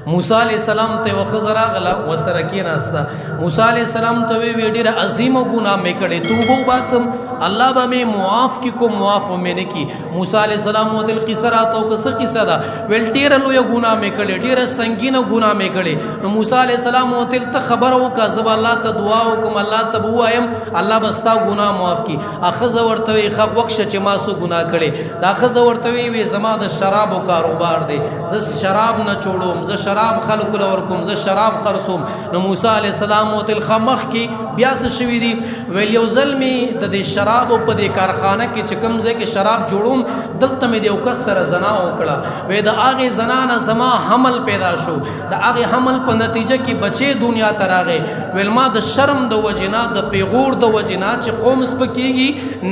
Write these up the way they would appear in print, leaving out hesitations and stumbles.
موسی علیہ السلام ته وخزر راغله وسره کېناسته. موسی علیہ السلام ته وی ډېره عظیمه ګناه مې کړې، توبه وباسم الله به مې معاف کی کو معاف مې نه کی. موسی علیہ السلام ودل قصه راته او قصه قصه ده ویل ډېره لویه ګناه مې کړې، ډېره سنگینه ګناه مې کړې. نو موسی علیہ السلام ودل ته خبر وکړه زب الله ته دعا وکم الله ته وایم الله بستا ګناه معاف کی. اخذ ورته وی خو وخت چې ما سو ګناه کړې. دا اخذ ورته وی زما د شرابو کاروبار دی، ز شراب نه چوڑوم، ز شراب خلق لور کوم، ز شراب خرصوم. نو موسی علیہ السلام ودل خمخ کی بیا څه شوی دی ویل یو ظلمي د دې شراب په دې کارخانه کې چې کوم ځای کې شراب جوړوم دلته مې د یو کس سره زنا وکړه. وې د هغې زنا نه زما حمل پیدا شو، د هغې حمل په نتیجه کې بچې دنیا ته راغی. ویل ما د شرم د وجنا د پیغور د وجنا چې قوم سپکېږي،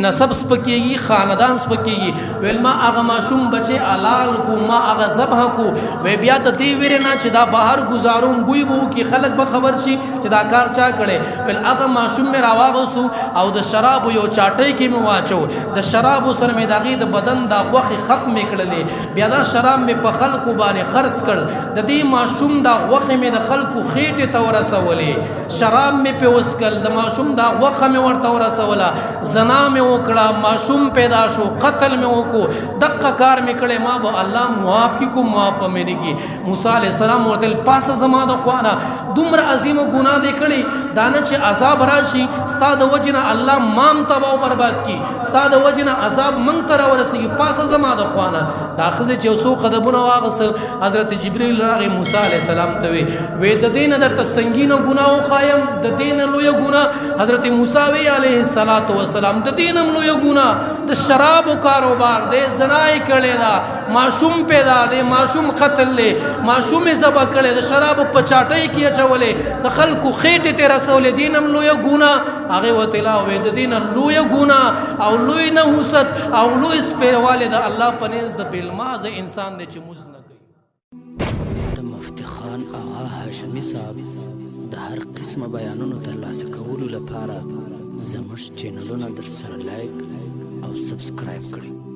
نسب سپکېږي، خاندان سپکېږي، ویل ما هغه ماشوم بچې حلال کو، ما هغه ذبح کو. وی بیا د دې ویرې نه چې دا بهر گزاروم بوی بو کې خلک به خبر شي چې دا کار چا کړی. ویل هغه ماشوم مې راواغسو او د شرابو یو چاټۍ کې مې واچو، د شرابو سره مې د هغې د بدن دا غوښې ختمې کړلې. بیا دا شراب مې په خلکو باندې خرڅ کړ، د دې ماشوم دا غوښې مې د خلکو خېټې ته ورسولې، شراب مې پې وڅکل، د ماشوم دا غوښه مې ورته ورسوله، زنا مې وکړه، ماشوم پیدا شو، قتل مې وکړو، دقه کار مې کړی، ما به الله معاف کړي کو معاف به مې نه کړي. موسی علیہ السلام ورته پاسه زما د خوا نه دومره عظیمه ګناه دې کړې دا نه چې عذاب راشي ستا د وجې نه الله مام تباه او برباد کړي، ستا د وجې نه عذاب موږ ته راورسېږي، پاسه زما د خوا نه. دا ښځې چې یو څو قدمونه واغېستل حضرت جبریل راغی موسی علیہ السلام ته وی د دې نه درته سنګینه ګناه وښایم، د دې نه لویه ګناه. حضرت موسی وی علیه السلام د دې نه هم لویه ګناه د شرابو کاروبار دی، زنا یې کړې ده، ماشوم پیدا دی، ماشوم قتل دی، ماشوم یې ذبح کړی، د شرابو په چاټۍ کې اچولې، د خلکو خېټې ته رسولې، دې نه هم لویه ګناه. هغې ورته لا وویل د دې نه لویه ګناه او لوی نحوست او لوی سپېروالی د الله په نزد د بېلمازه انسان دی چې مونځ نه کوي. د مفتي خان آغا هاشمي صاحب د هر قسمه بیانونو ترلاسه کولو لپاره زموږ چینلونه در سره لایک او سبسکرایب کړئ.